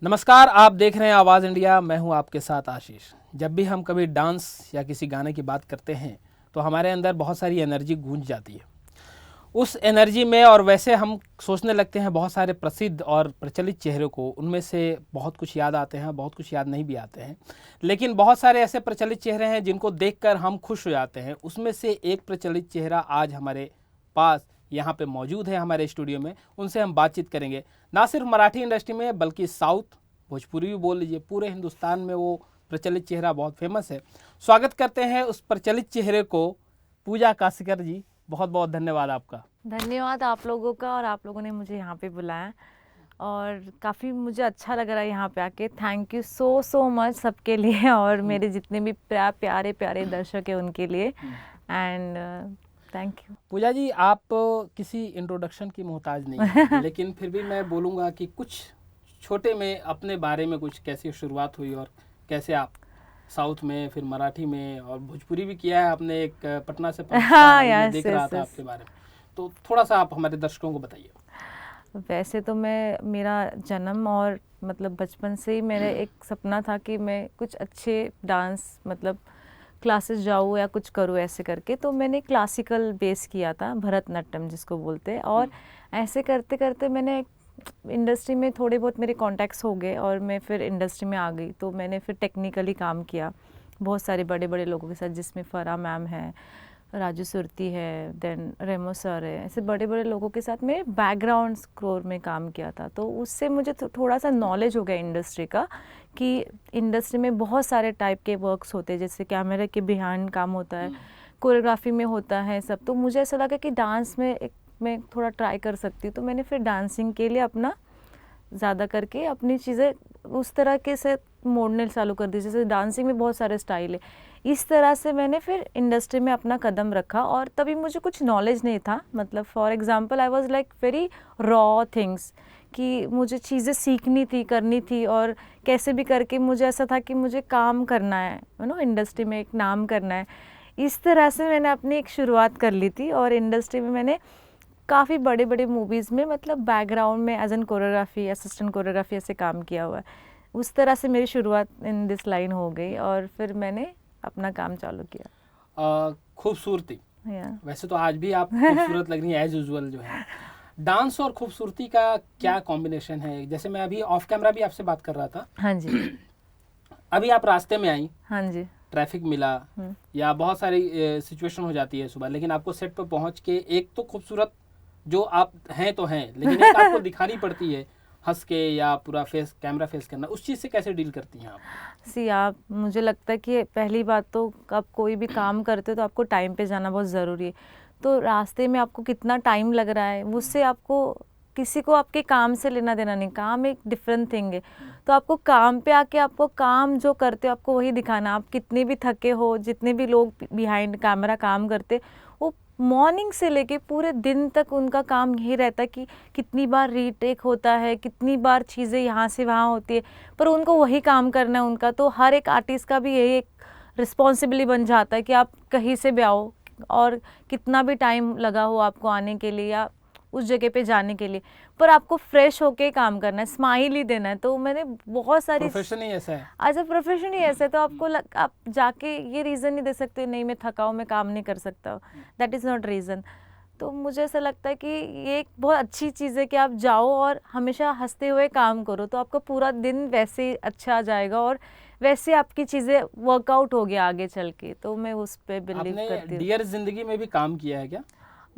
नमस्कार, आप देख रहे हैं आवाज़ इंडिया। मैं हूं आपके साथ आशीष। जब भी हम कभी डांस या किसी गाने की बात करते हैं तो हमारे अंदर बहुत सारी एनर्जी गूंज जाती है। उस एनर्जी में और वैसे हम सोचने लगते हैं बहुत सारे प्रसिद्ध और प्रचलित चेहरों को, उनमें से बहुत कुछ याद आते हैं, बहुत कुछ याद नहीं भी आते हैं। लेकिन बहुत सारे ऐसे प्रचलित चेहरे हैं जिनको देखकर हम खुश हो जाते हैं। उसमें से एक प्रचलित चेहरा आज हमारे पास यहाँ पे मौजूद है हमारे स्टूडियो में। उनसे हम बातचीत करेंगे। ना सिर्फ मराठी इंडस्ट्री में बल्कि साउथ, भोजपुरी भी बोल लीजिए, पूरे हिंदुस्तान में वो प्रचलित चेहरा बहुत फेमस है। स्वागत करते हैं उस प्रचलित चेहरे को, पूजा कासीकर जी। बहुत बहुत धन्यवाद आपका। धन्यवाद आप लोगों का, और आप लोगों ने मुझे यहाँ पे बुलाया और काफ़ी मुझे अच्छा लग रहा है यहाँ पे आके। थैंक यू सो मच सबके लिए, और मेरे जितने भी प्यारे प्यारे दर्शक हैं उनके लिए। And thank you. Pooja ji, आप किसी इंट्रोडक्शन की मोहताज नहीं है लेकिन फिर भी मैं बोलूँगा कि कुछ छोटे में अपने बारे में कुछ, कैसी शुरुआत हुई और कैसे आप साउथ में, फिर मराठी में और भोजपुरी भी किया है आपने। एक पटना से मैं देख रहा था आपके बारे में, तो थोड़ा सा आप हमारे दर्शकों को बताइए। वैसे तो मेरा जन्म और मतलब बचपन से ही मेरा एक सपना था कि मैं कुछ अच्छे डांस मतलब क्लासेस जाऊँ या कुछ करूँ ऐसे करके। तो मैंने क्लासिकल बेस किया था, भरतनाट्यम जिसको बोलते हैं। और ऐसे करते करते मैंने इंडस्ट्री में थोड़े बहुत मेरे कॉन्टैक्ट्स हो गए और मैं फिर इंडस्ट्री में आ गई। तो मैंने फिर टेक्निकली काम किया बहुत सारे बड़े बड़े लोगों के साथ, जिसमें फरा मैम है, राजू सुरती है, देन रेमो सर है। ऐसे बड़े बड़े लोगों के साथ मैं बैकग्राउंड स्कोर में काम किया था। तो उससे मुझे थोड़ा सा नॉलेज हो गया इंडस्ट्री का, कि इंडस्ट्री में बहुत सारे टाइप के वर्क्स होते हैं, जैसे कैमरे के बिहाइंड काम होता है, कोरियोग्राफी में होता है सब। तो मुझे ऐसा लगा कि डांस में मैं थोड़ा ट्राई कर सकती हूँ। तो मैंने फिर डांसिंग के लिए अपना ज़्यादा करके अपनी चीज़ें उस तरह के से मोड़ने चालू कर दी। जैसे डांसिंग में बहुत सारे स्टाइल है, इस तरह से मैंने फिर इंडस्ट्री में अपना कदम रखा। और तभी मुझे कुछ नॉलेज नहीं था, मतलब for example I was like very raw things, कि मुझे चीज़ें सीखनी थी, करनी थी, और कैसे भी करके मुझे ऐसा था कि मुझे काम करना है, इंडस्ट्री में एक नाम करना है। इस तरह से मैंने अपनी एक शुरुआत कर ली थी। और इंडस्ट्री में मैंने काफ़ी बड़े बड़े मूवीज़ में मतलब बैकग्राउंड में as an choreography, assistant choreography ऐसे काम किया हुआ है। उस तरह से मेरी शुरुआत इन दिस लाइन हो गई और फिर मैंने अपना काम चालू किया। खूबसूरती, वैसे तो आज भी आप खूबसूरत लग रही हैं एज यूजुअल। जो है डांस और खूबसूरती का क्या कॉम्बिनेशन है? जैसे मैं अभी ऑफ कैमरा भी आपसे बात कर रहा था। हाँ जी। अभी आप रास्ते में आई, हाँ जी, ट्रैफिक मिला या बहुत सारी सिचुएशन हो जाती है सुबह, लेकिन आपको सेट पर पहुंच के एक तो खूबसूरत जो आप हैं तो हैं, लेकिन एक आपको दिखानी पड़ती है हंस के या पूरा फेस, कैमरा फेस करना, उस चीज़ से कैसे डील करती हैं आप? आप मुझे लगता है कि पहली बात तो आप कोई भी काम करते हो तो आपको टाइम पे जाना बहुत ज़रूरी है। तो रास्ते में आपको कितना टाइम लग रहा है, उससे आपको किसी को आपके काम से लेना देना नहीं। काम एक डिफरेंट थिंग है। तो आपको काम पे आके आपको काम जो करते हो आपको वही दिखाना। आप कितने भी थके हो, जितने भी लोग बिहाइंड कैमरा काम करते, वो मॉर्निंग से लेके पूरे दिन तक उनका काम यही रहता है कि कितनी बार रीटेक होता है, कितनी बार चीज़ें यहाँ से वहाँ होती है, पर उनको वही काम करना है उनका। तो हर एक आर्टिस्ट का भी यही एक रिस्पॉन्सिबिलिटी बन जाता है कि आप कहीं से भी आओ और कितना भी टाइम लगा हो आपको आने के लिए या उस जगह पे जाने के लिए, पर आपको फ्रेश होके काम करना है, स्माइल ही देना है। तो मैंने बहुत सारी, प्रोफेशन ही ऐसा है, एज अ प्रोफेशन ही ऐसा है। तो आपको आप जाके ये रीज़न नहीं दे सकते नहीं मैं थका हूँ, मैं काम नहीं कर सकता, दैट इज़ नॉट रीज़न। तो मुझे ऐसा लगता है कि ये एक बहुत अच्छी चीज़ है कि आप जाओ और हमेशा हंसते हुए काम करो, तो आपका पूरा दिन वैसे अच्छा जाएगा और वैसे आपकी चीज़ें वर्कआउट हो गया आगे चल के। तो मैं उस पर बिलीव करती हूँ। डियर जिंदगी में भी काम किया है क्या?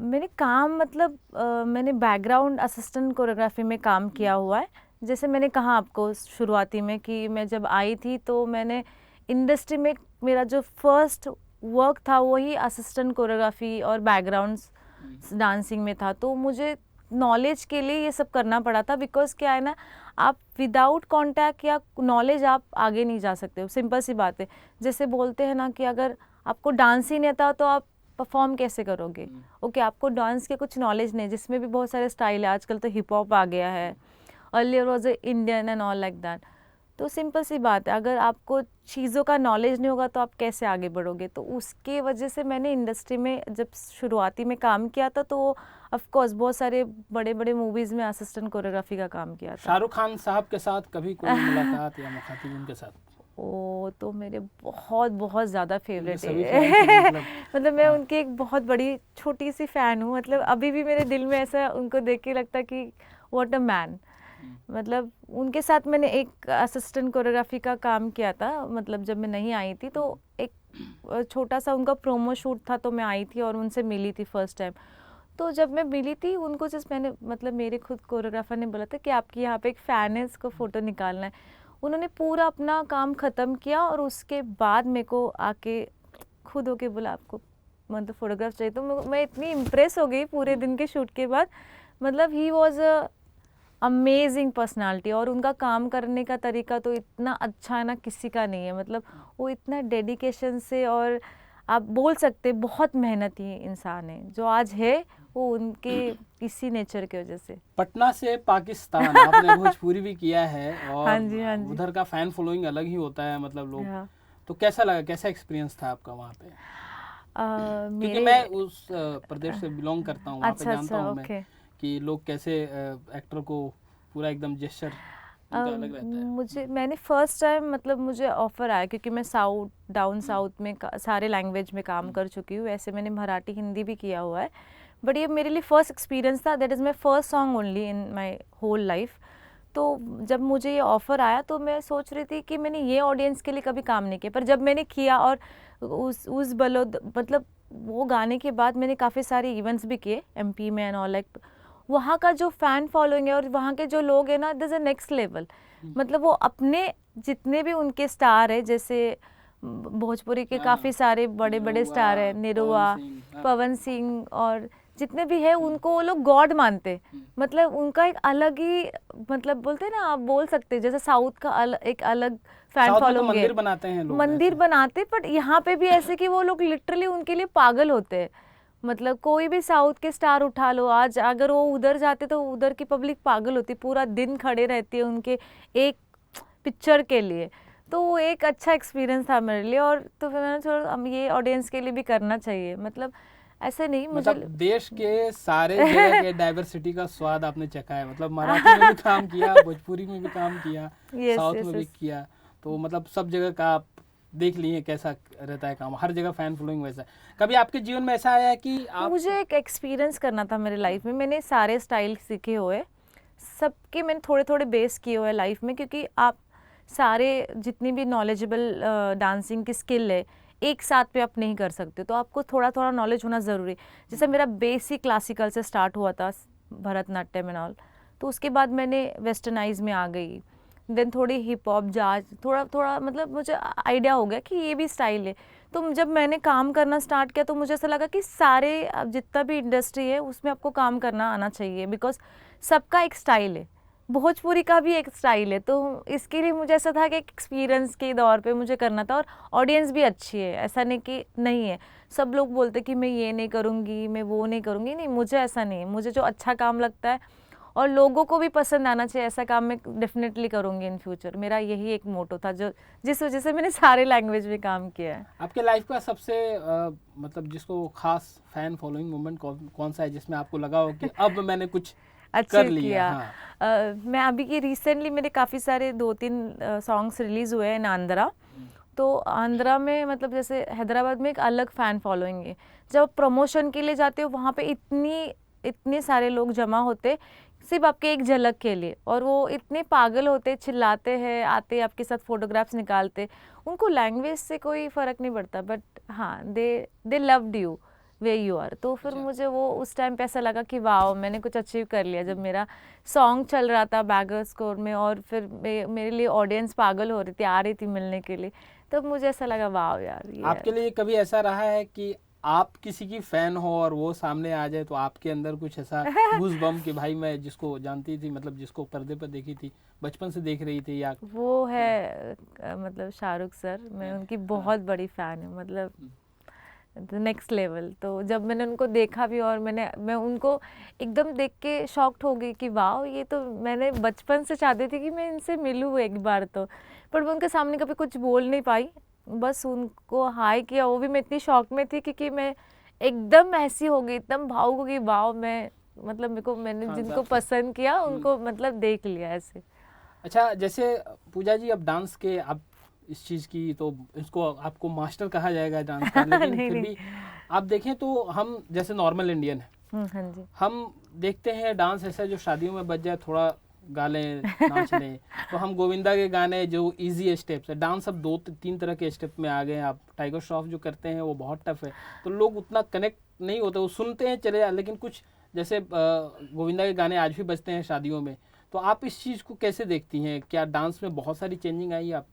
मैंने काम मतलब मैंने बैकग्राउंड असिस्टेंट कोरियोग्राफी में काम किया हुआ है। जैसे मैंने कहा आपको शुरुआती में कि मैं जब आई थी तो मैंने इंडस्ट्री में मेरा जो फर्स्ट वर्क था वही असिस्टेंट कोरियोग्राफी और बैकग्राउंड डांसिंग में था। तो मुझे नॉलेज के लिए ये सब करना पड़ा था, बिकॉज क्या है ना, आप विदाउट कॉन्टैक्ट या नॉलेज आप आगे नहीं जा सकते हो। सिंपल सी बात है। जैसे बोलते हैं ना कि अगर आपको डांस ही नहीं आता तो आप परफॉर्म कैसे करोगे? ओके, आपको डांस के कुछ नॉलेज नहीं, जिसमें भी बहुत सारे स्टाइल है। आजकल तो हिप हॉप आ गया है, earlier was Indian and all like that. तो सिंपल सी बात है, अगर आपको चीज़ों का नॉलेज नहीं होगा तो आप कैसे आगे बढ़ोगे। तो उसके वजह से मैंने इंडस्ट्री में जब शुरुआती में काम किया था, तो ऑफ कोर्स बहुत सारे बड़े बड़े मूवीज़ में असिस्टेंट कोरियोग्राफी का काम किया था। शाहरुख खान साहब के साथ कभी कोई मुलाकात या मुखातिब उनके साथ? वो तो मेरे बहुत बहुत ज़्यादा फेवरेट सभी है। fans हैं, मतलब मतलब मैं हाँ। उनकी एक बहुत बड़ी छोटी सी फ़ैन हूँ। मतलब अभी भी मेरे दिल में ऐसा उनको देख के लगता कि व्हाट अ मैन। मतलब उनके साथ मैंने एक असिस्टेंट कोरियोग्राफी का काम किया था। मतलब जब मैं नहीं आई थी तो एक छोटा सा उनका प्रोमो शूट था, तो मैं आई थी और उनसे मिली थी फर्स्ट टाइम। तो जब मैं मिली थी उनको, जस्ट मैंने मतलब मेरे खुद कोरियोग्राफर ने बोला था कि आपकी यहाँ पे एक फ़ैन है, इसको फ़ोटो निकालना है। उन्होंने पूरा अपना काम ख़त्म किया और उसके बाद मेरे को आके खुद होके बोला आपको मतलब फ़ोटोग्राफ चाहिए। तो मैं इतनी इम्प्रेस हो गई पूरे दिन के शूट के बाद। मतलब he was a amazing personality, और उनका काम करने का तरीका तो इतना अच्छा है ना, किसी का नहीं है। मतलब वो इतना डेडिकेशन से, और आप बोल सकते बहुत मेहनती इंसान है जो आज है, वो उनके इसी नेचर की वजह से। पटना से पाकिस्तान आपने भोजपुरी भी किया है, और हाँ जी, हाँ जी। उधर का फैन फॉलोइंग अलग ही होता है, मतलब लोग। हाँ। तो कैसा लगा, कैसा एक्सपीरियंस था आपका वहाँ पे? क्योंकि मेरे मैं उस प्रदेश से बिलोंग करता हूँ, वहाँ पे अच्छा जानता अच्छा, हूँ मैं ओके। कि लोग कैसे एक्टर को पूरा एकदम जेस्चर उनका अलग रहता है। मुझे मैंने फर्स्ट टाइम मतलब मुझे ऑफ़र आया, क्योंकि मैं डाउन साउथ में सारे लैंग्वेज में काम कर चुकी हूँ। वैसे मैंने मराठी हिंदी भी किया हुआ है, बट ये मेरे लिए फ़र्स्ट एक्सपीरियंस था। That is my first song only in my whole life. तो जब मुझे ये ऑफ़र आया तो मैं सोच रही थी कि मैंने ये ऑडियंस के लिए कभी काम नहीं किया, पर जब मैंने किया और उस बलोद मतलब वो गाने के बाद मैंने काफ़ी सारे इवेंट्स भी किए एमपी में एंड ऑल, लाइक वहाँ का जो फ़ैन फॉलोइंग है और वहाँ के जो लोग हैं ना, दिस अ नेक्स्ट लेवल। मतलब वो अपने जितने भी उनके स्टार है, जैसे भोजपुरी के काफ़ी सारे बड़े बड़े स्टार हैं, निरुआ, पवन सिंह और जितने भी है, उनको वो लोग गॉड मानते। मतलब उनका एक अलग ही, मतलब बोलते हैं ना, आप बोल सकते हैं जैसे साउथ का एक अलग फैन साउथ में तो फॉलोइंग है, मंदिर बनाते हैं लोग, मंदिर ऐसे। बनाते। बट यहाँ पे भी ऐसे कि वो लोग लिटरली उनके लिए पागल होते हैं। मतलब कोई भी साउथ के स्टार उठा लो, आज अगर वो उधर जाते तो उधर की पब्लिक पागल होती, पूरा दिन खड़े रहती है उनके एक पिक्चर के लिए। तो वो एक अच्छा एक्सपीरियंस था मेरे लिए, और तो फिर मैंने छोड़ा, हम ये ऑडियंस के लिए भी करना चाहिए। मतलब ऐसे नहीं मुझे मतलब देश के सारे जगह के डाइवर्सिटी का स्वाद आपने चखा है। मतलब मराठी में भी काम किया, भोजपुरी में भी काम किया, यस साउथ यस में भी यस। किया। तो मतलब सब जगह का आप देख लिए कैसा रहता है काम, हर जगह फैन फॉलोइंग वैसा है। कभी आपके जीवन में ऐसा आया है कि आप मुझे एक एक्सपीरियंस करना था मेरे लाइफ में। मैंने सारे स्टाइल सीखे हुए, सबके मैंने थोड़े थोड़े बेस किए हुए लाइफ में, क्योंकि आप सारे जितनी भी नॉलेजेबल डांसिंग की स्किल है एक साथ पे आप नहीं कर सकते, तो आपको थोड़ा थोड़ा नॉलेज होना ज़रूरी है। जैसे मेरा बेसिक क्लासिकल से स्टार्ट हुआ था, भरतनाट्यम एंड ऑल, तो उसके बाद मैंने वेस्टर्नाइज में आ गई, देन थोड़ी हिप हॉप जाज, थोड़ा थोड़ा मतलब मुझे आइडिया हो गया कि ये भी स्टाइल है। तो जब मैंने काम करना स्टार्ट किया तो मुझे ऐसा लगा कि सारे जितना भी इंडस्ट्री है उसमें आपको काम करना आना चाहिए, बिकॉज सबका एक स्टाइल है, भोजपुरी का भी एक स्टाइल है। तो इसके लिए मुझे ऐसा था कि एक एक्सपीरियंस के दौर पे मुझे करना था, और ऑडियंस भी अच्छी है, ऐसा नहीं कि नहीं है। सब लोग बोलते कि मैं ये नहीं करूँगी, मैं वो नहीं करूँगी, नहीं, मुझे ऐसा नहीं है। मुझे जो अच्छा काम लगता है और लोगों को भी पसंद आना चाहिए, ऐसा काम मैं डेफिनेटली करूँगी इन फ्यूचर। मेरा यही एक मोटो था जो जिस वजह से मैंने सारे लैंग्वेज में काम किया है। आपके लाइफ का सबसे मतलब जिसको खास फैन फॉलोइंग मोमेंट कौन सा है जिसमें आपको लगा हो कि अब मैंने कुछ कर अचीव लिया? किया। हाँ। मैं अभी की रिसेंटली मेरे काफ़ी सारे 2-3 सॉन्ग्स रिलीज़ हुए हैं इन आंध्रा। तो आंध्रा में मतलब जैसे हैदराबाद में एक अलग फ़ैन फॉलोइंग है। जब प्रमोशन के लिए जाते हो वहाँ पे इतने सारे लोग जमा होते सिर्फ आपके एक झलक के लिए, और वो इतने पागल होते, चिल्लाते हैं, आते आपके साथ फ़ोटोग्राफ्स निकालते। उनको लैंग्वेज से कोई फ़र्क नहीं पड़ता, बट हाँ, they loved you way you are. तो फिर मुझे वो उस टाइम पे ऐसा लगा कि वाह, मैंने कुछ अचीव कर लिया। जब मेरा सॉन्ग चल रहा था बैगर स्कोर में, और फिर मेरे लिए ऑडियंस पागल हो रही थी, आ रही थी मिलने के लिए, तब मुझे ऐसा लगा वाह यार, ये आपके लिए कभी ऐसा रहा है कि आप किसी की फैन हो और वो सामने आ जाए तो आपके अंदर कुछ ऐसा गूज़बम्प कि भाई मैं जिसको जानती थी, मतलब जिसको पर्दे पर देखी थी, बचपन से देख रही थी, या वो है मतलब शाहरुख सर, मैं उनकी बहुत बड़ी फ़ैन हूँ, मतलब नेक्स्ट लेवल। तो जब मैंने उनको देखा भी, और मैं उनको एकदम देख के शॉक्ड हो गई कि वाह, ये तो मैंने बचपन से चाहती थी कि मैं इनसे मिलूँ एक बार। तो पर मैं उनके सामने कभी कुछ बोल नहीं पाई, बस उनको हाय किया। वो भी मैं इतनी शॉक में थी क्योंकि मैं एकदम ऐसी हो गई, एकदम भावुक हो गई, वाओ मैं मतलब मेरे को, मैंने खान जिनको साहब से। पसंद किया उनको मतलब देख लिया ऐसे। अच्छा, जैसे पूजा जी अब डांस के आप इस चीज़ की तो इसको आपको मास्टर कहा जाएगा डांस का, लेकिन नहीं फिर नहीं। भी आप देखें तो हम जैसे नॉर्मल इंडियन है, हाँ जी। हम देखते हैं डांस ऐसा जो शादियों में बज जाए, थोड़ा गा लें, नाच लें। तो हम गोविंदा के गाने जो इजी स्टेप्स है, डांस अब 2-3 तरह के स्टेप में आ गए हैं। आप टाइगर श्रॉफ जो करते हैं वो बहुत टफ है, तो लोग उतना कनेक्ट नहीं होते, वो सुनते हैं चले जाए। लेकिन कुछ जैसे गोविंदा के गाने आज भी बजते हैं शादियों में, तो आप इस चीज़ को कैसे देखती हैं? क्या डांस में बहुत सारी चेंजिंग आई है आप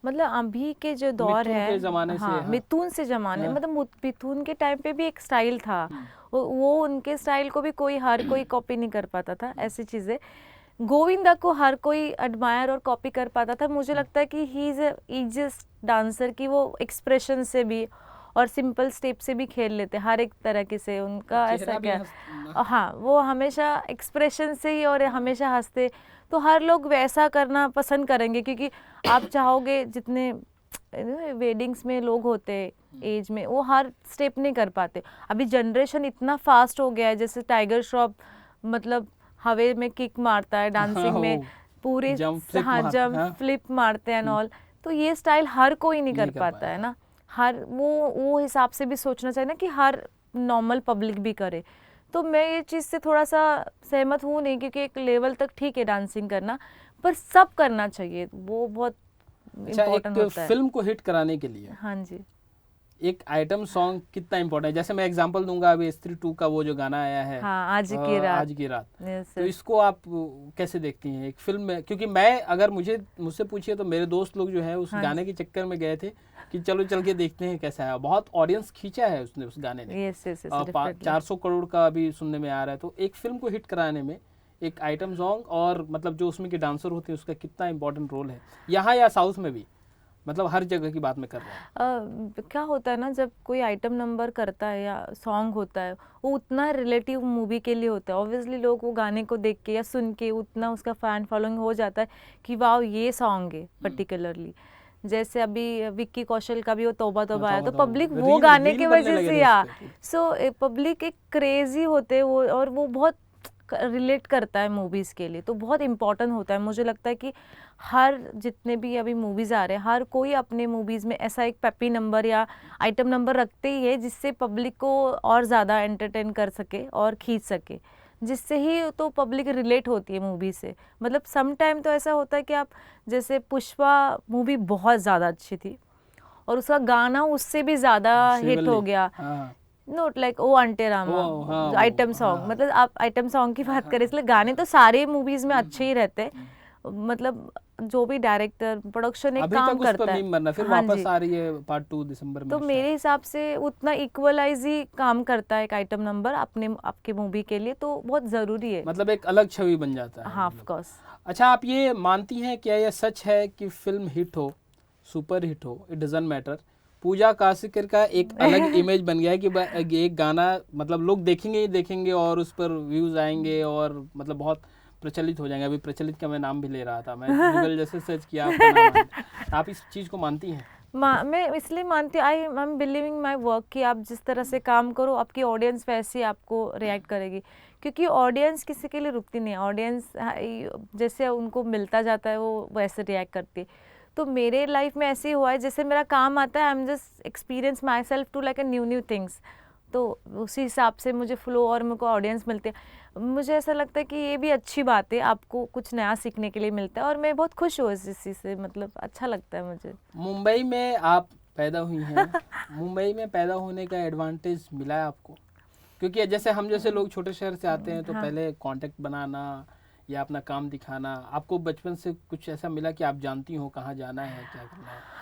मतलब अभी के जो दौर मिथुन के है, ज़माने से? हाँ हाँ मिथुन से जमाने, हाँ। मतलब मिथुन के टाइम पे भी एक स्टाइल था, वो उनके स्टाइल को भी कोई हर कोई कॉपी नहीं कर पाता था, ऐसी चीज़ें। गोविंदा को हर कोई एडमायर और कॉपी कर पाता था। मुझे लगता है कि ही इज़ ईजिएस्ट डांसर, कि वो एक्सप्रेशन से भी और सिंपल स्टेप से भी खेल लेते हर एक तरह के से, उनका ऐसा चेहरा भी क्या, हाँ वो हमेशा एक्सप्रेशन से ही और हमेशा हंसते। तो हर लोग वैसा करना पसंद करेंगे, क्योंकि आप चाहोगे जितने वेडिंग्स में लोग होते एज में, वो हर स्टेप नहीं कर पाते। अभी जनरेशन इतना फास्ट हो गया है, जैसे टाइगर श्रॉफ मतलब हवे में किक मारता है डांसिंग हाँ, में, वो पूरे जंप फ्लिप हाँ मारते जंप हाँ, फ्लिप मारते हैं एंड ऑल। तो ये स्टाइल हर कोई नहीं कर नहीं कर पाता पाया। है ना, हर वो हिसाब से भी सोचना चाहिए ना कि हर नॉर्मल पब्लिक भी करे। तो मैं ये चीज़ से थोड़ा सा सहमत हूँ नहीं, क्योंकि एक लेवल तक ठीक है डांसिंग करना, पर सब करना चाहिए, वो बहुत अच्छा, इम्पोर्टेंट एक होता है। फिल्म को हिट कराने के लिए हाँ जी। एक आइटम सॉन्ग कितना इम्पोर्टेंट है? जैसे मैं एग्जांपल दूंगा, अभी स्त्री 2 का वो जो गाना आया है, हाँ आज की रात। आज की रात, Yes, तो yes. इसको आप कैसे देखती हैं एक फिल्म में? क्योंकि मैं, अगर मुझसे पूछिए तो मेरे दोस्त लोग जो है उस हाँ गाने के चक्कर में गए थे कि चलो चल के देखते हैं कैसा है। बहुत ऑडियंस खींचा है उसने, उस गाने ने। Yes yes yes, definitely. 400 crore का अभी सुनने में आ रहा है। तो एक फिल्म को हिट कराने में एक आइटम सॉन्ग और मतलब जो उसमें के डांसर होते हैं उसका कितना इंपॉर्टेंट रोल है, यहाँ या साउथ में भी? मतलब हर जगह की बात मैं कर रहा हूँ। क्या होता है ना, जब कोई आइटम नंबर करता है या सॉन्ग होता है, वो उतना रिलेटिव मूवी के लिए होता है। ऑब्वियसली लोग वो गाने को देख के या सुन के उतना उसका फैन फॉलोइंग हो जाता है कि वाह ये सॉन्ग है पर्टिकुलरली। जैसे अभी विक्की कौशल का भी वो तौबा तौबा आया, तो पब्लिक वो गाने के वजह से या सो पब्लिक एक क्रेजी होते हैं वो, और वो बहुत रिलेट करता है मूवीज़ के लिए, तो बहुत इम्पॉर्टेंट होता है। मुझे लगता है कि हर जितने भी अभी मूवीज़ आ रहे हैं, हर कोई अपने मूवीज़ में ऐसा एक पेपी नंबर या आइटम नंबर रखते ही है, जिससे पब्लिक को और ज़्यादा एंटरटेन कर सके और खींच सके, जिससे ही तो पब्लिक रिलेट होती है मूवी से। मतलब सम टाइम तो ऐसा होता है कि आप, जैसे पुष्पा मूवी बहुत ज़्यादा अच्छी थी और उसका गाना उससे भी ज़्यादा हिट हो गया, नोट लाइक ओ अंटे रामा, आइटम सॉन्ग। मतलब आप आइटम सॉन्ग की बात करें, इसलिए गाने तो सारे मूवीज में अच्छे ही रहते हैं। मतलब जो भी डायरेक्टर प्रोडक्शन एक काम करता है, बनना, फिर हाँ वापस जी, आ रही है पार्ट 2 दिसंबर में। तो मेरे हिसाब से उतना इक्वलाइज ही काम करता है एक आइटम नंबर अपने आपके मूवी के लिए, तो बहुत ज़रूरी है। मतलब एक अलग छवि बन जाता है। हाँ ऑफ कोर्स। अच्छा, आप ये मानती हैं, क्या यह सच है कि फिल्म हिट हो, सुपर हिट हो, इट डजंट मैटर, पूजा कास्कर का एक अलग इमेज बन गया है कि एक गाना मतलब लोग देखेंगे ही देखेंगे और उस पर व्यूज आएंगे और मतलब बहुत प्रचलित हो जाएंगे? अभी प्रचलित का मैं नाम भी ले रहा था, मैं गूगल जैसे सर्च किया आपका नाम आया। आप इस चीज़ को मानती हैं? मैं इसलिए मानती हूँ, I am believing my work, कि आप जिस तरह से काम करो आपकी ऑडियंस वैसे ही आपको रिएक्ट करेगी, क्योंकि ऑडियंस किसी के लिए रुकती नहीं है। ऑडियंस जैसे उनको मिलता जाता है वो वैसे रिएक्ट करती है। तो मेरे लाइफ में ऐसे ही हुआ है, जैसे मेरा काम आता है, I am just experience myself to like a new things, तो उसी हिसाब से मुझे फ्लो और मेरे को ऑडियंस मिलते हैं। मुझे ऐसा लगता है कि ये भी अच्छी बात है, आपको कुछ नया सीखने के लिए मिलता है, और मैं बहुत खुश हूँ इस चीज़ से, मतलब अच्छा लगता है मुझे। मुंबई में आप पैदा हुई हैं, मुंबई में पैदा होने का एडवांटेज मिला है आपको? क्योंकि जैसे हम जैसे लोग छोटे शहर से आते हैं तो हाँ। पहले कांटेक्ट बनाना या अपना काम दिखाना, आपको बचपन से कुछ ऐसा मिला कि आप जानती हो कहाँ जाना है, क्या करना है?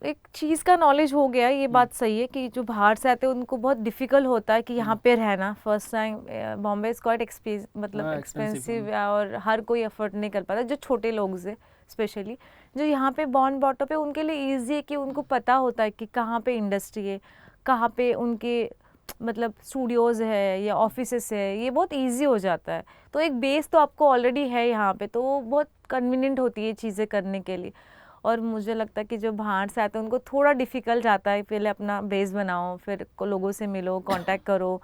एक चीज़ का नॉलेज हो गया, ये बात सही है कि जो बाहर से आते हैं उनको बहुत डिफ़िकल्ट होता है कि यहाँ पे रहना first time. Bombay is quite मतलब एक्सपेंसिव, और हर कोई अफोर्ड नहीं कर पाता, जो छोटे लोग हैं स्पेशली। जो यहाँ पे बॉर्न बॉटअप है उनके लिए ईजी है कि उनको पता होता है कि कहाँ पे इंडस्ट्री है, कहाँ पे उनके मतलब स्टूडियोज़ है या ऑफिसेस है, ये बहुत इजी हो जाता है। तो एक बेस तो आपको ऑलरेडी है यहाँ पे, तो वो बहुत कन्वीनियंट होती है चीज़ें करने के लिए। और मुझे लगता है कि जो बाहर से आते हैं उनको थोड़ा डिफ़िकल्ट जाता है, पहले अपना बेस बनाओ, फिर लोगों से मिलो, कांटेक्ट करो,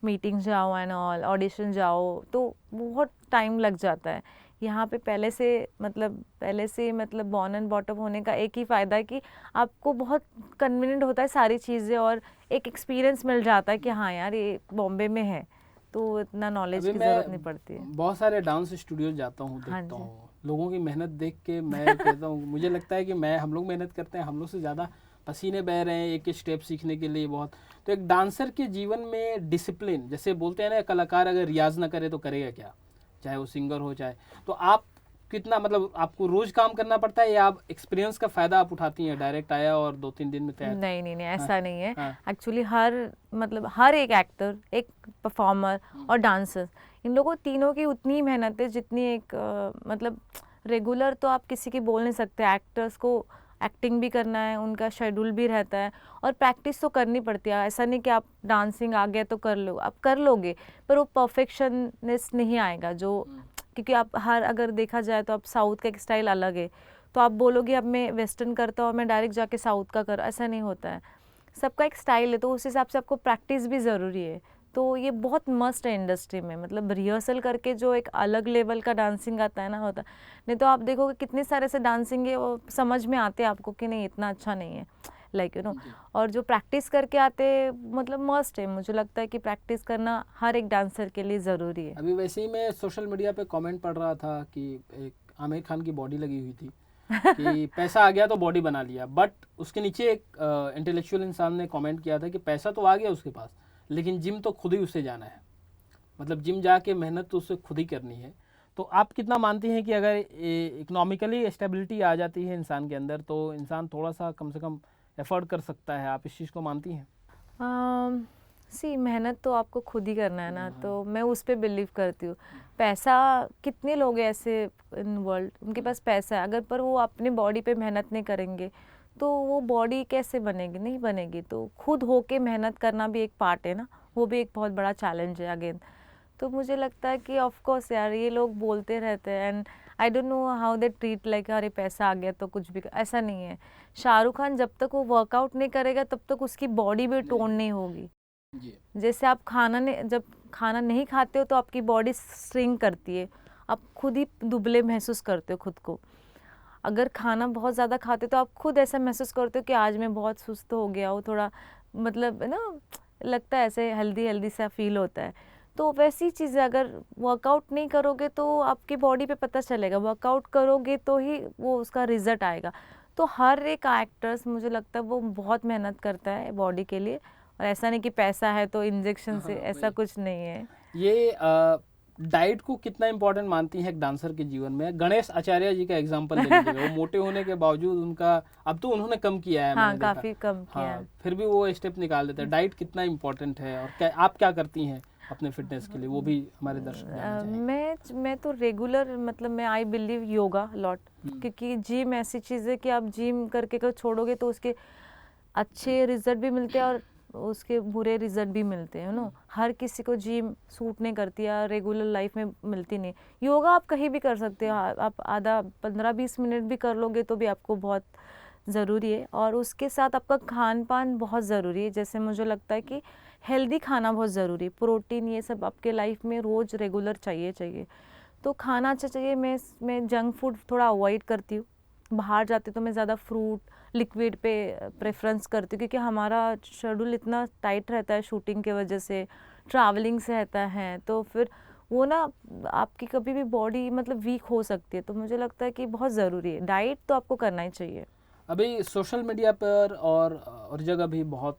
मीटिंग्स जाओ एंड ऑल, ऑडिशन जाओ, तो बहुत टाइम लग जाता है। यहाँ पे पहले से मतलब बॉर्न एंड बॉटम होने का एक ही फ़ायदा है कि आपको बहुत कन्वीनियंट होता है सारी चीज़ें, और एक एक्सपीरियंस मिल जाता है कि हाँ यार ये बॉम्बे में है, तो इतना नॉलेज अभी की मैं ज़रूरत नहीं पड़ती है। बहुत सारे डांस स्टूडियो जाता हूँ, हाँ देखता जी। हूँ लोगों की मेहनत देख के मैं कहता हूँ, मुझे लगता है कि हम लोग मेहनत करते हैं, हम लोग से ज़्यादा पसीने बह रहे हैं एक एक स्टेप सीखने के लिए बहुत। तो एक डांसर के जीवन में डिसिप्लिन, जैसे बोलते हैं ना, कलाकार अगर रियाज ना करे तो करेगा क्या, चाहे वो सिंगर हो चाहे, तो आप कितना मतलब आपको रोज काम करना पड़ता है या आप एक्सपीरियंस का फायदा आप उठाती हैं, डायरेक्ट आया और 2-3 दिन में तैयार? नहीं नहीं नहीं, हाँ, ऐसा नहीं है। हाँ, एक्चुअली हर एक एक्टर, एक परफॉर्मर और डांसर, इन लोगों तीनों की उतनी मेहनत है जितनी एक मतलब रेगुलर तो आप किसी की बोल नहीं सकते। एक्टर्स को एक्टिंग भी करना है, उनका शेड्यूल भी रहता है, और प्रैक्टिस तो करनी पड़ती है। ऐसा नहीं कि आप डांसिंग आ गया तो कर लो, आप कर लोगे, पर वो परफेक्शनेस नहीं आएगा जो, क्योंकि आप अगर देखा जाए तो आप साउथ का एक स्टाइल अलग है, तो आप बोलोगे अब मैं वेस्टर्न करता हूँ, मैं डायरेक्ट जाके साउथ का कर, ऐसा नहीं होता है। सबका एक स्टाइल है, तो उस हिसाब से आपको प्रैक्टिस भी ज़रूरी है। तो ये बहुत मस्ट है इंडस्ट्री में, मतलब रिहर्सल करके जो एक अलग लेवल का डांसिंग आता है ना, होता नहीं तो आप देखोगे कितने सारे से डांसिंग है वो समझ में आते हैं आपको कि नहीं इतना अच्छा नहीं है, लाइक यू नो। और जो प्रैक्टिस करके आते मतलब मस्ट है, मुझे लगता है कि प्रैक्टिस करना हर एक डांसर के लिए ज़रूरी है। अभी वैसे ही मैं सोशल मीडिया पे कमेंट पढ़ रहा था कि एक आमिर खान की बॉडी लगी हुई थी कि पैसा आ गया तो बॉडी बना लिया, बट उसके नीचे एक इंटेलेक्चुअल इंसान ने कमेंट किया था कि पैसा तो आ गया उसके पास, लेकिन जिम तो खुद ही उसे जाना है, मतलब जिम जाके मेहनत तो उसे खुद ही करनी है। तो आप कितना मानती हैं कि अगर इकोनॉमिकली स्टेबिलिटी आ जाती है इंसान के अंदर तो इंसान थोड़ा सा कम से कम एफर्ट कर सकता है, आप इस चीज़ को मानती हैं? मेहनत तो आपको खुद ही करना है ना, तो मैं उस पर बिलीव करती हूँ। पैसा, कितने लोग हैं ऐसे इन वर्ल्ड, उनके पास पैसा है, अगर पर वो अपनी बॉडी पे मेहनत नहीं करेंगे तो वो बॉडी कैसे बनेगी, नहीं बनेगी। तो खुद होके मेहनत करना भी एक पार्ट है ना, वो भी एक बहुत बड़ा चैलेंज है अगेन। तो मुझे लगता है कि ऑफ कोर्स यार ये लोग बोलते रहते हैं, and I don't know how they treat, like अरे पैसा आ गया तो कुछ भी ऐसा नहीं है। शाहरुख खान जब तक वो वर्कआउट नहीं करेगा तब तक उसकी बॉडी भी टोन नहीं होगी। जैसे आप जब खाना नहीं खाते हो तो आपकी बॉडी स्ट्रिंग करती है, आप खुद ही दुबले महसूस करते हो खुद को। अगर खाना बहुत ज़्यादा खाते तो आप खुद ऐसा महसूस करते हो कि आज मैं बहुत सुस्त हो गया हूँ, थोड़ा मतलब ना लगता है ऐसे हेल्दी हेल्दी सा फील होता है। तो वैसी चीज़ें अगर वर्कआउट नहीं करोगे तो आपकी बॉडी पे पता चलेगा, वर्कआउट करोगे तो ही वो उसका रिजल्ट आएगा। तो हर एक एक्टर्स मुझे लगता है वो बहुत मेहनत करता है बॉडी के लिए, और ऐसा नहीं कि पैसा है तो इंजेक्शन से, ऐसा कुछ नहीं है। ये डाइट को कितना इम्पोर्टेंट मानती हैं एक डांसर के जीवन में? गणेश आचार्य जी का एग्जांपल ले लीजिएगा, वो मोटे होने के बावजूद उनका, अब तो उन्होंने कम किया है, हाँ, मैंने देखा। काफ़ी कम किया है। हाँ, फिर भी वो स्टेप निकाल देते हैं। डाइट कितना इम्पोर्टेंट है और आप क्या करती हैं अपने फिटनेस के लिए, वो भी हमारे दर्शक जानना चाहेंगे। मैं तो रेगुलर, मतलब मैं आई बिलीव योगा लॉट, क्योंकि जिम ऐसी चीज़ है कि आप जिम करके अगर छोड़ोगे तो उसके अच्छे रिजल्ट भी मिलते हैं और उसके बुरे रिजल्ट भी मिलते हैं नो। हर किसी को जिम सूट नहीं करती या रेगुलर लाइफ में मिलती नहीं। योगा आप कहीं भी कर सकते हो, आप आधा 15-20 मिनट भी कर लोगे तो भी आपको बहुत ज़रूरी है। और उसके साथ आपका खान पान बहुत ज़रूरी है। जैसे मुझे लगता है कि हेल्दी खाना बहुत ज़रूरी है, प्रोटीन ये सब आपके लाइफ में रोज़ रेगुलर चाहिए। तो खाना अच्छा चाहिए। मैं जंक फूड थोड़ा अवॉइड करती हूँ। बाहर जाते तो मैं ज़्यादा फ्रूट लिक्विड पे प्रेफरेंस करती हूँ, क्योंकि हमारा शेड्यूल इतना टाइट रहता है शूटिंग के वजह से, ट्रैवलिंग से रहता है, तो फिर वो ना आपकी कभी भी बॉडी मतलब वीक हो सकती है। तो मुझे लगता है कि बहुत ज़रूरी है, डाइट तो आपको करना ही चाहिए। अभी सोशल मीडिया पर और जगह भी बहुत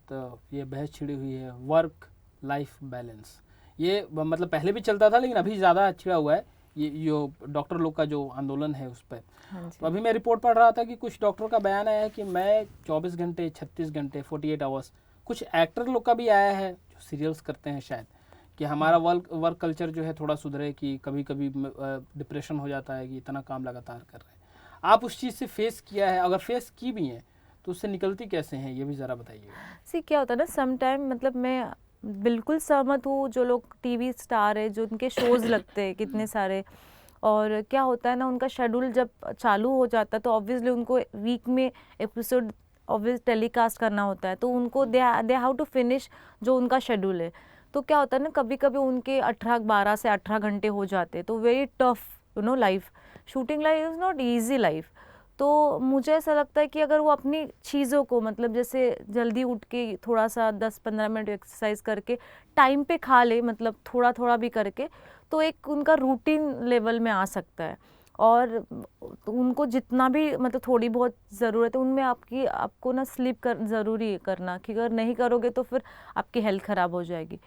ये बहस छिड़ी हुई है, वर्क लाइफ बैलेंस। ये मतलब पहले भी चलता था लेकिन अभी ज़्यादा छिड़ा हुआ है, ये जो डॉक्टर लोग का जो आंदोलन है उस पर। तो अभी मैं रिपोर्ट पढ़ रहा था कि कुछ डॉक्टरों का बयान आया है कि मैं 24 घंटे, 36 घंटे, 48 आवर्स, कुछ एक्टर लोग का भी आया है जो सीरियल्स करते हैं शायद, कि हमारा वर्क कल्चर जो है थोड़ा सुधरे, कि कभी कभी डिप्रेशन हो जाता है कि इतना काम लगातार कर रहे हैं। आप उस चीज़ से फेस किया है? अगर फेस की भी हैं तो उससे निकलती कैसे हैं, ये भी ज़रा बताइए। सी क्या होता है ना, सम टाइम मतलब मैं बिल्कुल सहमत हूँ। जो लोग टीवी स्टार है, जो उनके शोज़ लगते हैं कितने सारे, और क्या होता है ना, उनका शेड्यूल जब चालू हो जाता है तो ऑब्वियसली उनको वीक में एपिसोड ऑब्वियस टेलीकास्ट करना होता है, तो उनको दे हाउ टू फिनिश जो उनका शेड्यूल है। तो क्या होता है ना, कभी कभी उनके 12 से 18 घंटे हो जाते हैं, तो very tough life, shooting life is not easy life. तो मुझे ऐसा लगता है कि अगर वो अपनी चीज़ों को, मतलब जैसे जल्दी उठ के थोड़ा सा 10-15 मिनट एक्सरसाइज करके टाइम पे खा ले, मतलब थोड़ा थोड़ा भी करके, तो एक उनका रूटीन लेवल में आ सकता है। और तो उनको जितना भी मतलब थोड़ी बहुत ज़रूरत है उनमें आपको ना स्लीप ज़रूरी है करना, कि अगर नहीं करोगे तो फिर आपकी हेल्थ ख़राब हो जाएगी।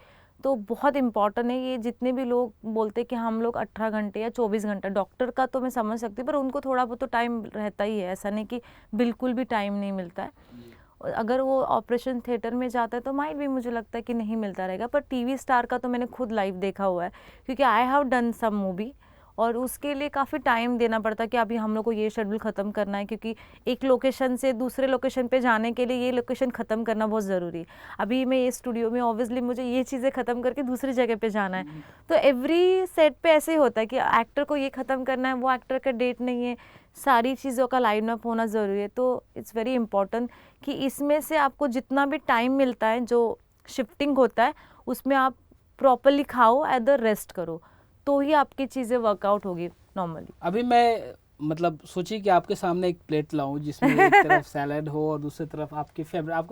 तो बहुत इम्पॉर्टेंट है ये। जितने भी लोग बोलते हैं कि हम लोग 18 घंटे या 24 घंटा, डॉक्टर का तो मैं समझ सकती हूँ, पर उनको थोड़ा बहुत तो टाइम रहता ही है, ऐसा नहीं कि बिल्कुल भी टाइम नहीं मिलता है। अगर वो ऑपरेशन थिएटर में जाता है तो माइट भी, मुझे लगता है कि नहीं मिलता रहेगा। पर टीवी स्टार का तो मैंने खुद लाइव देखा हुआ है, क्योंकि I have done some movie, और उसके लिए काफ़ी टाइम देना पड़ता है कि अभी हम लोग को ये शेड्यूल ख़त्म करना है, क्योंकि एक लोकेशन से दूसरे लोकेशन पे जाने के लिए ये लोकेशन ख़त्म करना बहुत ज़रूरी है। अभी मैं ये स्टूडियो में ऑब्वियसली मुझे ये चीज़ें ख़त्म करके दूसरी जगह पे जाना है, तो एवरी सेट पे ऐसे ही होता है कि एक्टर को ये ख़त्म करना है, वो एक्टर का डेट नहीं है, सारी चीज़ों का लाइन अप होना ज़रूरी है। तो इट्स वेरी इंपॉर्टेंट कि इसमें से आपको जितना भी टाइम मिलता है, जो शिफ्टिंग होता है, उसमें आप प्रॉपरली खाओ, एदर रेस्ट करो, तो ही आपकी चीज़ें वर्कआउट होगी नॉर्मली। अभी मैं मतलब सोची कि आपके सामने एक प्लेट लाऊं जिसमें एक तरफ सैलेड हो और दूसरी तरफ आपको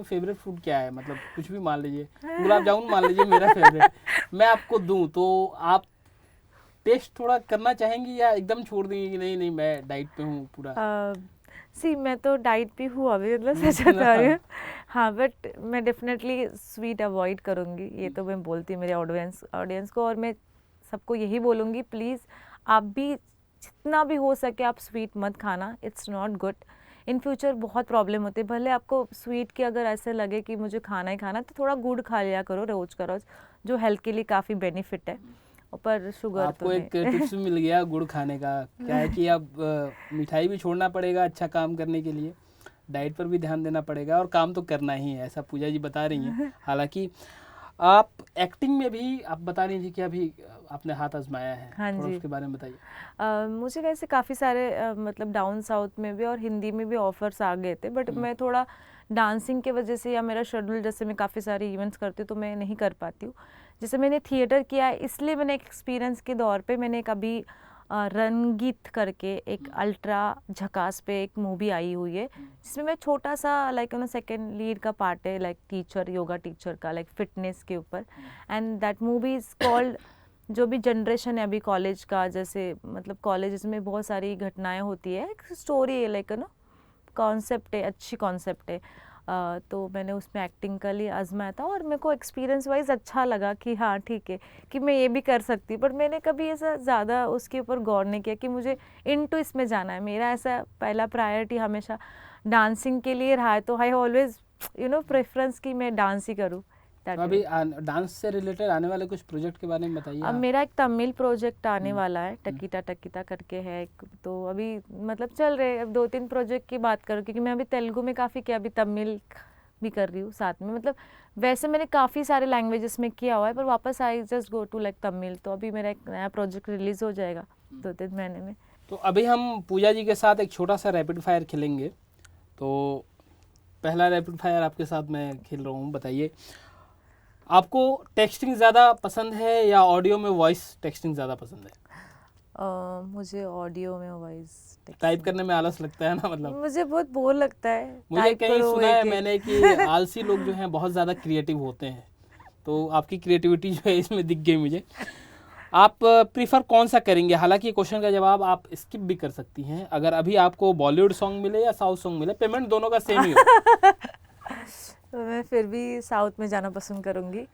फेवरेट फूड क्या है, मतलब कुछ भी मान लीजिए, गुलाब जामुन मान लीजिए मेरा फेवरेट, मैं आपको दूं तो आप टेस्ट थोड़ा करना चाहेंगी या एकदम छोड़ देंगी कि नहीं नहीं मैं डाइट पे हूँ पूरा? मैं तो डाइट पे हूँ अभी, मतलब सच बता रही हूँ। हाँ, बट मैं डेफिनेटली स्वीट अवॉइड करूँगी, ये तो मैं बोलती हूँ मेरे ऑडियंस को, और मैं सबको यही बोलूँगी, प्लीज़ आप भी जितना भी हो सके आप स्वीट मत खाना, it's not good. In future बहुत प्रॉब्लम होती है। भले आपको स्वीट की अगर ऐसे लगे कि मुझे खाना ही खाना, तो थोड़ा गुड़ खा लिया करो रोज़ का रोज़, जो हेल्थ के लिए काफ़ी बेनिफिट है। पर शुगर आपको एक टिप्स मिल गया गुड़ खाने का, क्या है कि अब मिठाई भी छोड़ना पड़ेगा अच्छा काम करने के लिए, डाइट पर भी ध्यान देना पड़ेगा और काम तो करना ही है, ऐसा पूजा जी बता रही हैं। हालांकि आप एक्टिंग में भी आप बता रही थी कि अभी आपने हाथ आजमाया है, हाँ थोड़ा जी, उसके बारे में बताइए। मुझे वैसे काफ़ी सारे मतलब डाउन साउथ में भी और हिंदी में भी ऑफर्स आ गए थे, बट मैं थोड़ा डांसिंग के वजह से, या मेरा शेड्यूल, जैसे मैं काफ़ी सारे इवेंट्स करती हूँ तो मैं नहीं कर पाती हूँ। जैसे मैंने थिएटर किया है, इसलिए मैंने एक एक्सपीरियंस के दौर पे मैंने एक अभी रंगीत करके एक अल्ट्रा झकास पे एक मूवी आई हुई है, जिसमें मैं छोटा सा लाइक सेकेंड लीड का पार्ट है, लाइक टीचर, योगा टीचर का, लाइक फिटनेस के ऊपर। And that movie is called, जो भी जनरेशन है अभी कॉलेज का, जैसे मतलब कॉलेज में बहुत सारी घटनाएं होती है, एक स्टोरी है, लाइक कॉन्सेप्ट है, अच्छी कॉन्सेप्ट है। तो मैंने उसमें एक्टिंग के लिए आजमाया था, और मेरे को एक्सपीरियंस वाइज अच्छा लगा कि हाँ ठीक है कि मैं ये भी कर सकती हूँ। बट मैंने कभी ऐसा ज़्यादा उसके ऊपर गौर नहीं किया कि मुझे इनटू इसमें जाना है। मेरा ऐसा पहला प्रायोरिटी हमेशा डांसिंग के लिए रहा है, तो आई ऑलवेज प्रेफरेंस कि मैं डांस ही करूँ। अभी डांस से रिलेटेड आने वाले कुछ प्रोजेक्ट के बारे में बताइए। अब मेरा एक तमिल प्रोजेक्ट आने वाला है, टकीटा टकीटा करके है एक, तो अभी मतलब चल रहे, अब 2-3 प्रोजेक्ट की बात करूँ, क्योंकि मैं अभी तेलुगु में काफ़ी किया, अभी तमिल भी कर रही हूँ साथ में। मतलब वैसे मैंने काफ़ी सारे लैंग्वेजेस में किया हुआ है, पर वापस I just go to like Tamil. तो अभी मेरा एक नया प्रोजेक्ट रिलीज़ हो जाएगा 2-3 महीने में। तो अभी हम पूजा जी के साथ एक छोटा सा रैपिड फायर खेलेंगे। तो पहला रैपिड फायर आपके साथ मैं खेल रहा हूँ, बताइए आपको टेक्सटिंग ज़्यादा पसंद है या ऑडियो में वॉइस टेक्सटिंग ज़्यादा पसंद है? मुझे ऑडियो में वॉइस टाइप करने में आलस लगता है ना, मतलब मुझे बहुत बोर लगता है। मुझे कहीं सुना है मैंने कि आलसी लोग जो हैं बहुत ज़्यादा क्रिएटिव होते हैं, तो आपकी क्रिएटिविटी जो है इसमें दिख गई मुझे। आप प्रीफर कौन सा करेंगे? हालांकि ये क्वेश्चन का जवाब आप स्किप भी कर सकती हैं, अगर अभी आपको बॉलीवुड सॉन्ग मिले या साउथ सॉन्ग मिले, पेमेंट दोनों का सेम ही हो। तो मैं फिर भी साउथ में जाना पसंद करूंगी।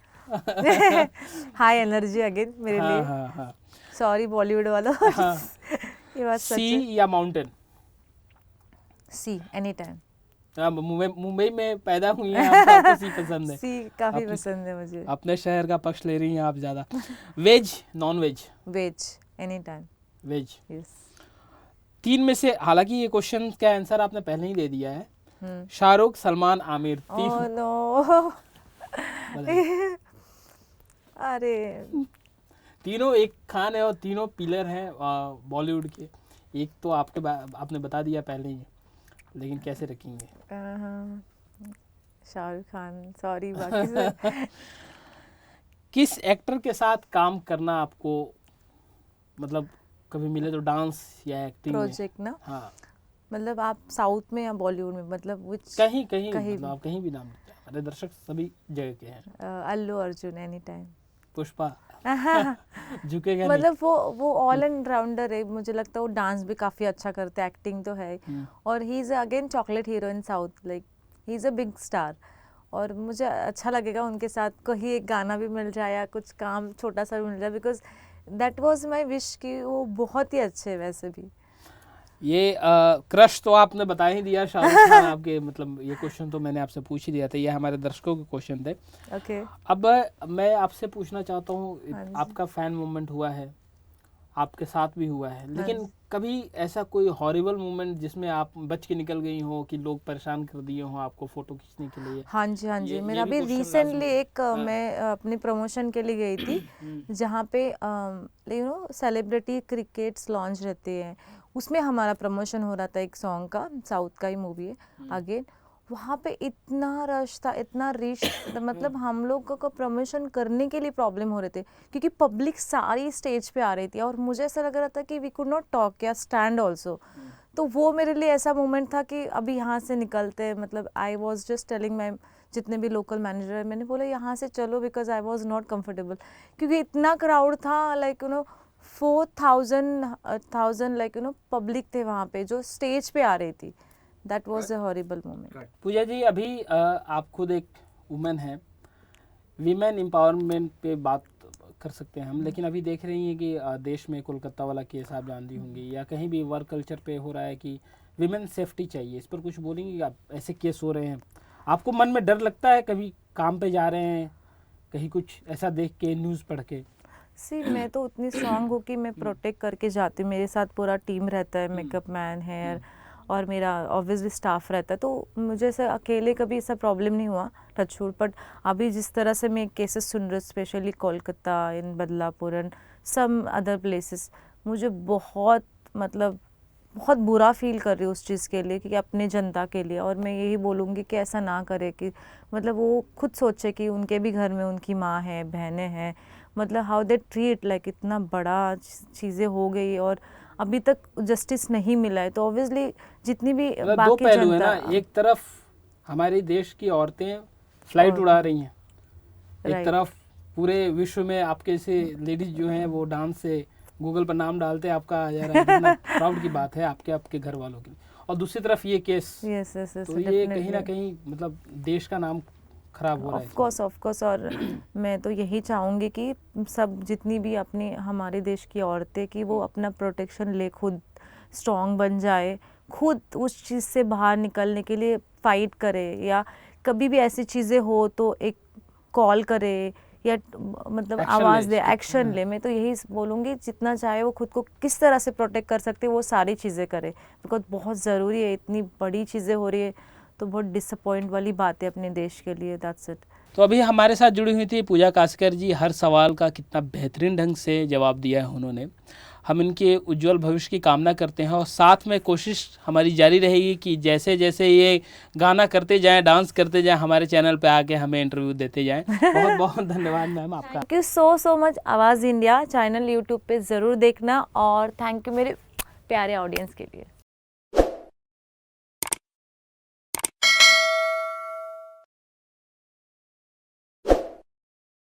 हाई एनर्जी अगेन मेरे लिए। हाँ हाँ। सॉरी बॉलीवुड वालों। हाँ। ये बात सच है। सी या mountain? See any time. Mumbai में पैदा हुई हैं आप, आपको सी पसंद है? सी काफी पसंद है मुझे। अपने शहर का पक्ष ले रही हैं आप ज़्यादा। Veg non veg? Veg any time. Veg. Yes. 3 में से, हालांकि ये क्वेश्चन का आंसर आपने पहले ही दे दिया है, शाहरुख, सलमान, आमिर, 3। Oh no. अरे तीनों एक खान है और तीनों पिलर हैं बॉलीवुड के। एक तो आपने बता दिया पहले ही, लेकिन कैसे रखेंगे? शाहरुख खान, सॉरी बाकी से। किस एक्टर के साथ काम करना आपको मतलब कभी मिले तो डांस या एक्टिंग में? प्रोजेक्ट ना, हाँ, मतलब आप साउथ में या बॉलीवुड में, मतलब which कहीं कहीं कहीं मतलब आप कहीं भी नाम लेते हैं, हमारे दर्शक सभी जगह के हैं। Allu Arjun any time. पुष्पा झुकेगा नहीं। मतलब वो ऑल एंड राउंडर है, मुझे लगता है वो डांस भी काफी अच्छा करते हैं, एक्टिंग तो है ही। और he is again chocolate hero in south, like he is a big star. और मुझे अच्छा लगेगा उनके साथ कहीं एक गाना भी मिल जाए या कुछ काम छोटा सा भी मिल जाए, because that was my wish कि वो बहुत ही अच्छे हैं वैसे भी। ये क्रश तो आपने बता ही दिया शाहरुख खान आपके, मतलब ये क्वेश्चन तो मैंने आपसे पूछ ही दिया था, ये हमारे दर्शकों के क्वेश्चन थे। ओके अब मैं आपसे पूछना चाहता हूँ, हाँ जी। आपका फैन मोमेंट हुआ है, आपके साथ भी हुआ है, लेकिन जी। कभी ऐसा कोई हॉरिबल मोमेंट जिसमें आप बच के निकल गई हो कि लोग परेशान कर दिए हो आपको फोटो खींचने के लिए? हाँ जी, हाँ जी। ये मेरा भी अभी क्वेश्चन रिसेंटली लाजमी है। एक मैं अपनी प्रमोशन के लिए गई थी, जहाँ पे सेलिब्रिटी क्रिकेट्स लॉन्च रहते हैं, उसमें हमारा प्रमोशन हो रहा था एक सॉन्ग का, साउथ का ही मूवी है अगेन। वहाँ पे इतना रश था, इतना रिच, मतलब हम लोगों को प्रमोशन करने के लिए प्रॉब्लम हो रहे थे क्योंकि पब्लिक सारी स्टेज पे आ रही थी और मुझे ऐसा लग रहा था कि वी कुड नॉट टॉक या स्टैंड ऑल्सो। तो वो मेरे लिए ऐसा मोमेंट था कि अभी यहाँ से निकलते, मतलब I was just telling my जितने भी लोकल मैनेजर है, मैंने बोला यहाँ से चलो, because I was not comfortable क्योंकि इतना क्राउड था, लाइक 4,000 लाइक पब्लिक थे वहाँ पे जो स्टेज पे आ रही थी। That was a horrible moment. Pooja ji, अभी आप खुद एक वुमेन है, वीमेन एम्पावरमेंट पे बात कर सकते हैं हम, लेकिन अभी देख रही हैं कि देश में कोलकाता वाला केस आप जानती होंगी, या कहीं भी वर्क कल्चर पे हो रहा है कि विमेन सेफ्टी चाहिए, इस पर कुछ बोलेंगी कि आप ऐसे केस हो रहे हैं, आपको मन में डर लगता है कभी काम पे जा रहे हैं, कहीं कुछ ऐसा देख के न्यूज़ पढ़ के? मैं तो उतनी स्ट्रांग हूँ कि मैं प्रोटेक्ट करके जाती हूँ, मेरे साथ पूरा टीम रहता है, मेकअप मैन, हेयर और मेरा ऑब्वियसली स्टाफ रहता है, तो मुझे ऐसा अकेले कभी ऐसा प्रॉब्लम नहीं हुआ, टचवुड। बट अभी जिस तरह से मैं केसेस सुन रही हूँ, specially Kolkata, in Badlapur and some other places, मुझे बहुत बहुत बुरा फील कर रही हूँ उस चीज़ के लिए कि अपने जनता के लिए। और मैं यही बोलूँगी कि ऐसा ना करे, कि मतलब वो खुद सोचे कि उनके भी घर में उनकी माँ है, बहनें हैं, मतलब हाउ दे ट्रीट, लाइक इतना बड़ा चीज़ें हो गई और अभी तक जस्टिस नहीं मिला है। तो ऑब्वियसली जितनी भी मतलब दो बाकी पहलू है जनता, ना, एक तरफ हमारे देश की औरतें फ्लाइट उड़ा रही हैं, एक तरफ पूरे विश्व में आपके से लेडीज जो हैं वो डांस से गूगल पर नाम डालते हैं, आपका आ जा रहा है, कितना प्राउड की बात है आपके घर वालों की, और दूसरी तरफ ये केस। तो ये कहीं ना कहीं मतलब देश का नाम खराब हो रहा है। Of course. और मैं तो यही चाहूँगी कि सब जितनी भी अपनी हमारे देश की औरतें कि वो अपना प्रोटेक्शन ले, खुद स्ट्रॉन्ग बन जाए, खुद उस चीज़ से बाहर निकलने के लिए फाइट करे, या कभी भी ऐसी चीज़ें हो तो एक कॉल करे या मतलब आवाज़ दे, एक्शन ले। मैं तो यही बोलूँगी जितना चाहे वो खुद को किस तरह से प्रोटेक्ट कर सकते वो सारी चीज़ें करे, बिकॉज बहुत ज़रूरी है, इतनी बड़ी चीज़ें हो रही है तो बहुत डिसअपॉइंट वाली बात है अपने देश के लिए। That's it. तो अभी हमारे साथ जुड़ी हुई थी पूजा कास्कर जी, हर सवाल का कितना बेहतरीन ढंग से जवाब दिया है उन्होंने। हम इनके उज्जवल भविष्य की कामना करते हैं और साथ में कोशिश हमारी जारी रहेगी कि जैसे जैसे ये गाना करते जाएं, डांस करते जाएं, हमारे चैनल पे आके हमें इंटरव्यू देते जाएं। बहुत बहुत धन्यवाद मैम आपका। Thank you so much. आवाज़ इंडिया चैनल यूट्यूब पे ज़रूर देखना, और थैंक यू मेरे प्यारे ऑडियंस के लिए।